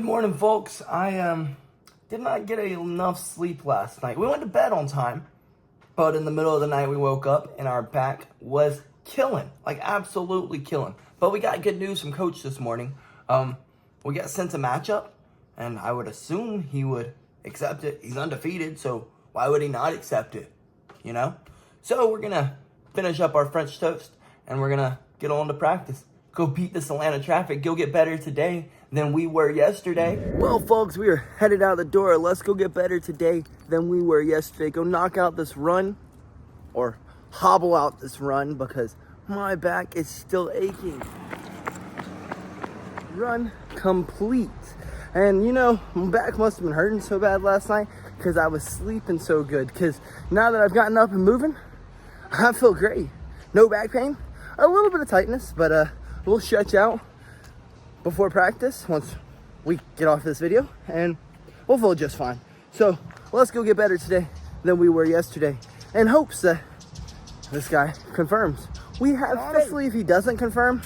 morning, folks. I did not get enough sleep last night. We went to bed on time, but in the middle of the night we woke up and our back was killing, like absolutely killing. But we got good news from Coach this morning. We got sent a matchup, and I would assume he would accept it. He's undefeated, so why would he not accept it? You know? So we're gonna finish up our French toast, and we're gonna get on to practice. Go beat this Atlanta traffic. Go get better today than we were yesterday. Well, folks, we are headed out the door. Let's go get better today than we were yesterday. Go knock out this run, or hobble out this run, because my back is still aching. Run complete. And you know, my back must have been hurting so bad last night because I was sleeping so good. Because now that I've gotten up and moving, I feel great. No back pain, a little bit of tightness, but we'll stretch out before practice once we get off this video, and we'll feel just fine. So let's go get better today than we were yesterday, in hopes that this guy confirms. We have honestly, if he doesn't confirm,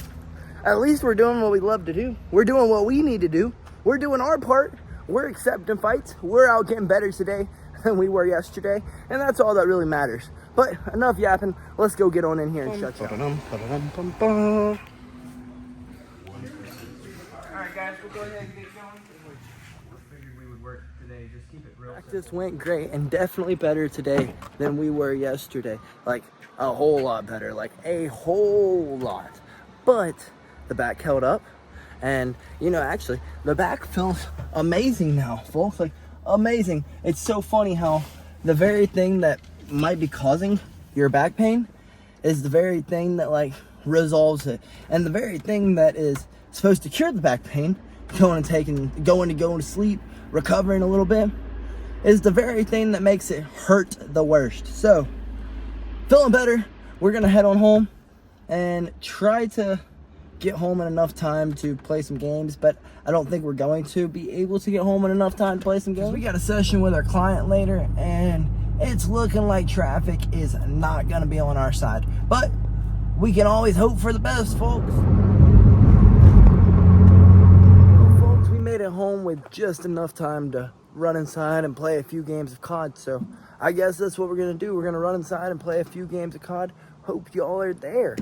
at least we're doing what we love to do. We're doing what we need to do. We're doing our part. We're accepting fights. We're out getting better today than we were yesterday, and that's all that really matters. But enough yapping. Let's go get on in here and shut you up. All right, guys, we'll go ahead and get going. We figured we would work today. Just keep it real. Practice went great and definitely better today than we were yesterday. Like a whole lot better. Like a whole lot. But the back held up. And, you know, actually, the back feels amazing now, folks. Like, amazing. It's so funny how the very thing that might be causing your back pain is the very thing that, like, resolves it. And the very thing that is supposed to cure the back pain, going to sleep, recovering a little bit, is the very thing that makes it hurt the worst. So, feeling better. We're going to head on home and try to get home in enough time to play some games, but I don't think we're going to be able to get home in enough time to play some games. We got a session with our client later, and it's looking like traffic is not going to be on our side, but we can always hope for the best, folks. Well, folks, we made it home with just enough time to run inside and play a few games of COD, so I guess that's what we're going to do. We're going to run inside and play a few games of COD. Hope y'all are there.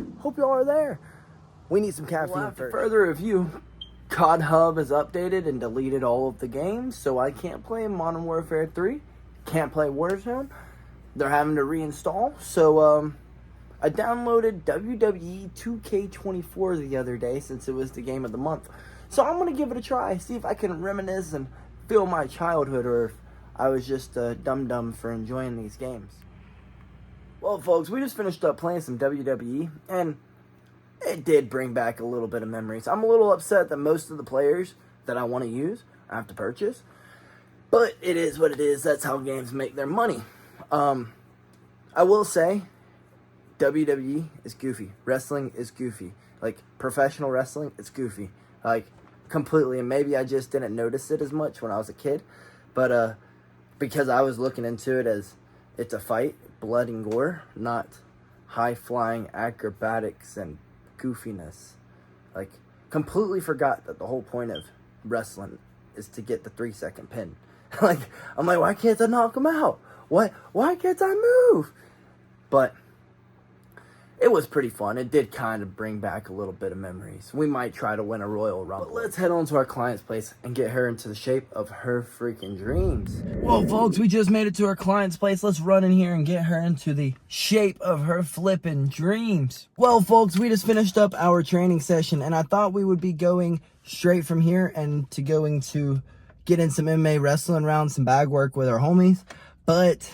We need some caffeine. Well, after further review, COD Hub has updated and deleted all of the games, so I can't play Modern Warfare 3, can't play Warzone. They're having to reinstall, so I downloaded WWE 2K24 the other day since it was the game of the month. So I'm going to give it a try, see if I can reminisce and feel my childhood, or if I was just dumb for enjoying these games. Well, folks, we just finished up playing some WWE, and it did bring back a little bit of memories. I'm a little upset that most of the players that I want to use, I have to purchase. But it is what it is. That's how games make their money. I will say, WWE is goofy. Wrestling is goofy. Like, professional wrestling, it's goofy. Like, completely. And maybe I just didn't notice it as much when I was a kid. But, because I was looking into it as it's a fight, blood and gore, not high-flying acrobatics and goofiness. Like, completely forgot that the whole point of wrestling is to get the 3-second pin. Like, I'm like, why can't I knock him out? Why can't I move? But it was pretty fun. It did kind of bring back a little bit of memories. We might try to win a Royal Rumble. But let's head on to our client's place and get her into the shape of her freaking dreams. Well, folks, we just made it to our client's place. Let's run in here and get her into the shape of her flipping dreams. Well, folks, we just finished up our training session, and I thought we would be going straight from here and to going to get in some MMA wrestling rounds, some bag work with our homies. But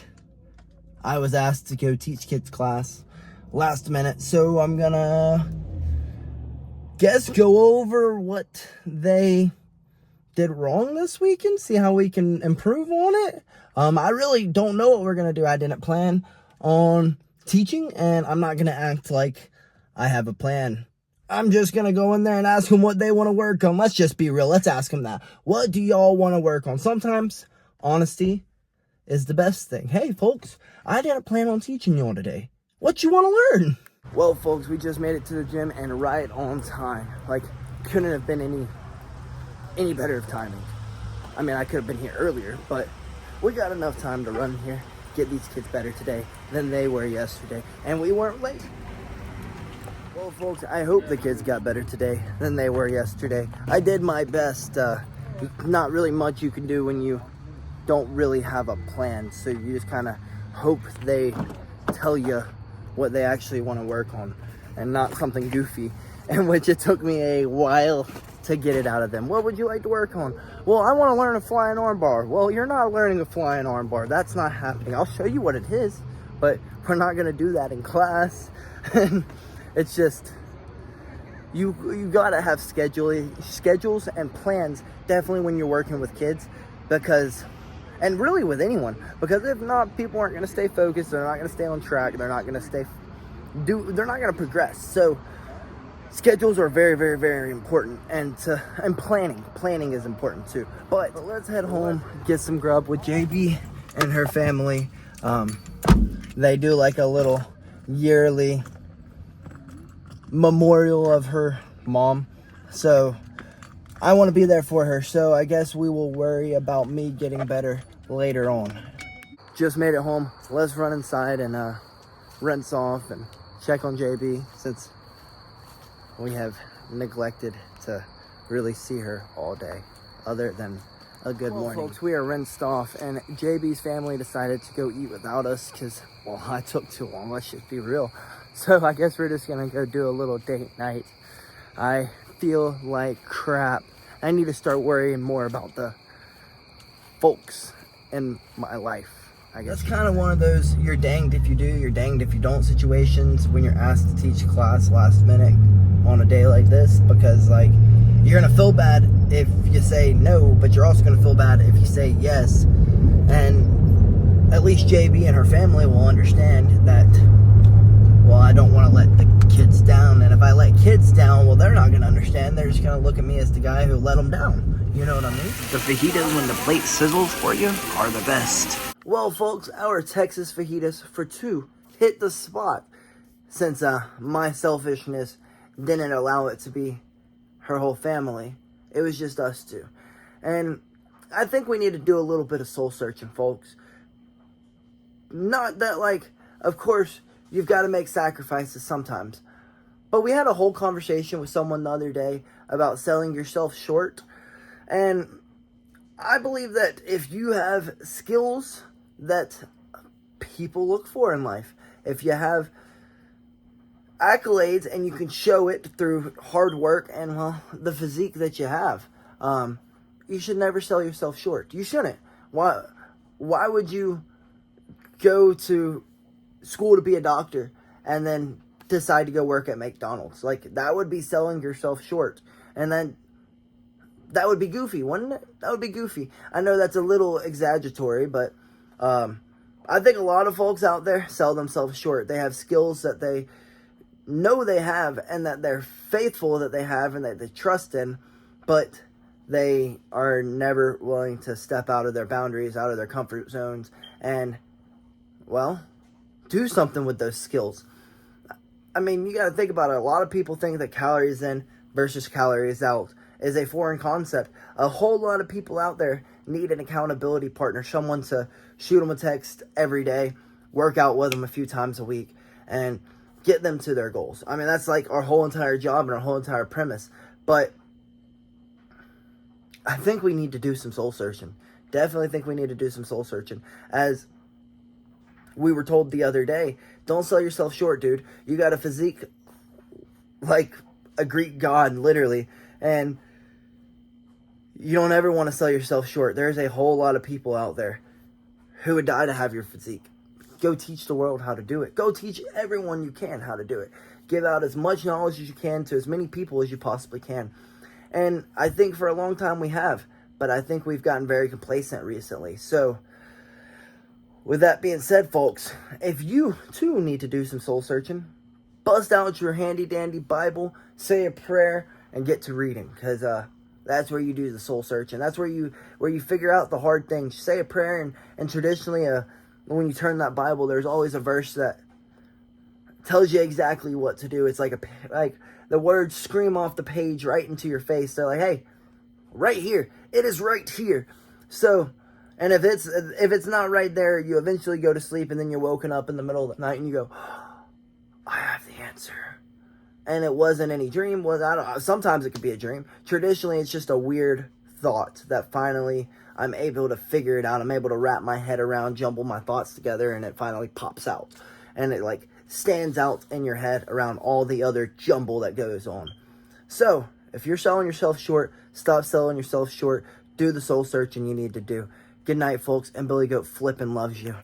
I was asked to go teach kids class last minute, so I'm gonna go over what they did wrong this weekend, see how we can improve on it. I really don't know what we're gonna do. I didn't plan on teaching, and I'm not gonna act like I have a plan. I'm just gonna go in there and ask them what they want to work on. Let's just be real. Let's ask them that. What do y'all want to work on? Sometimes honesty is the best thing. Hey, folks, I didn't plan on teaching y'all today. What you want to learn? Well, folks, we just made it to the gym and right on time. Like, couldn't have been any any better of timing. I mean, I could have been here earlier, but we got enough time to run here, get these kids better today than they were yesterday, and we weren't late. Well, folks, I hope the kids got better today than they were yesterday. I did my best. Not really much you can do when you don't really have a plan, so you just kind of hope they tell you what they actually want to work on and not something goofy, in which it took me a while to get it out of them. What would you like to work on? Well, I want to learn a flying armbar. Well, you're not learning a flying armbar. That's not happening. I'll show you what it is, but we're not going to do that in class. And it's just, you gotta have schedules and plans, definitely when you're working with kids, because, and really with anyone, because if not, people aren't gonna stay focused, they're not gonna stay on track, they're not gonna progress. So schedules are very, very, very important, and planning is important too. But let's head home, get some grub with JB and her family. They do like a little yearly memorial of her mom, so I want to be there for her, so I guess we will worry about me getting better later on. Just made it home. Let's run inside and rinse off and check on JB, since we have neglected to really see her all day other than a good morning. Folks, we are rinsed off, and JB's family decided to go eat without us because, well, I took too long, let's just be real. So I guess we're just gonna go do a little date night. I feel like crap. I need to start worrying more about the folks in my life, I guess. That's kind of one of those you're danged if you do, you're danged if you don't situations when you're asked to teach class last minute on a day like this, because like, you're gonna feel bad if you say no, but you're also gonna feel bad if you say yes. And at least JB and her family will understand that, well, I don't want to let the kids down, and if I let kids down, well, they're not going to understand. They're just going to look at me as the guy who let them down. You know what I mean? The fajitas, when the plate sizzles for you, are the best. Well, folks, our Texas fajitas for two hit the spot, since my selfishness didn't allow it to be her whole family. It was just us two. And I think we need to do a little bit of soul searching, folks. Not that, like, of course, you've got to make sacrifices sometimes. But we had a whole conversation with someone the other day about selling yourself short. And I believe that if you have skills that people look for in life, if you have accolades and you can show it through hard work and, well, the physique that you have, you should never sell yourself short. You shouldn't. Why would you go to school to be a doctor and then decide to go work at McDonald's? Like, that would be selling yourself short, and then that would be goofy, wouldn't it? That would be goofy. I know that's a little exaggeratory, but I think a lot of folks out there sell themselves short. They have skills that they know they have and that they're faithful that they have and that they trust in, but they are never willing to step out of their boundaries, out of their comfort zones, and, well, do something with those skills. I mean, you got to think about it. A lot of people think that calories in versus calories out is a foreign concept. A whole lot of people out there need an accountability partner, someone to shoot them a text every day, work out with them a few times a week, and get them to their goals. I mean, that's like our whole entire job and our whole entire premise. But I think we need to do some soul searching. Definitely think we need to do some soul searching. As we were told the other day, don't sell yourself short, dude. You got a physique like a Greek god, literally. And you don't ever want to sell yourself short. There's a whole lot of people out there who would die to have your physique. Go teach the world how to do it. Go teach everyone you can how to do it. Give out as much knowledge as you can to as many people as you possibly can. And I think for a long time we have, but I think we've gotten very complacent recently. So with that being said, folks, if you too need to do some soul searching, bust out your handy dandy Bible, say a prayer, and get to reading, because that's where you do the soul searching. That's where you figure out the hard things. Say a prayer, and traditionally, when you turn that Bible, there's always a verse that tells you exactly what to do. It's like the words scream off the page right into your face. They're like, hey, right here. It is right here. So, and if it's not right there, you eventually go to sleep and then you're woken up in the middle of the night and you go, I have the answer. And it wasn't any dream. Sometimes it could be a dream. Traditionally, it's just a weird thought that finally I'm able to figure it out. I'm able to wrap my head around, jumble my thoughts together, and it finally pops out. And it like stands out in your head around all the other jumble that goes on. So, if you're selling yourself short, stop selling yourself short. Do the soul searching you need to do. Good night, folks, and BillyGoat flippin' loves you.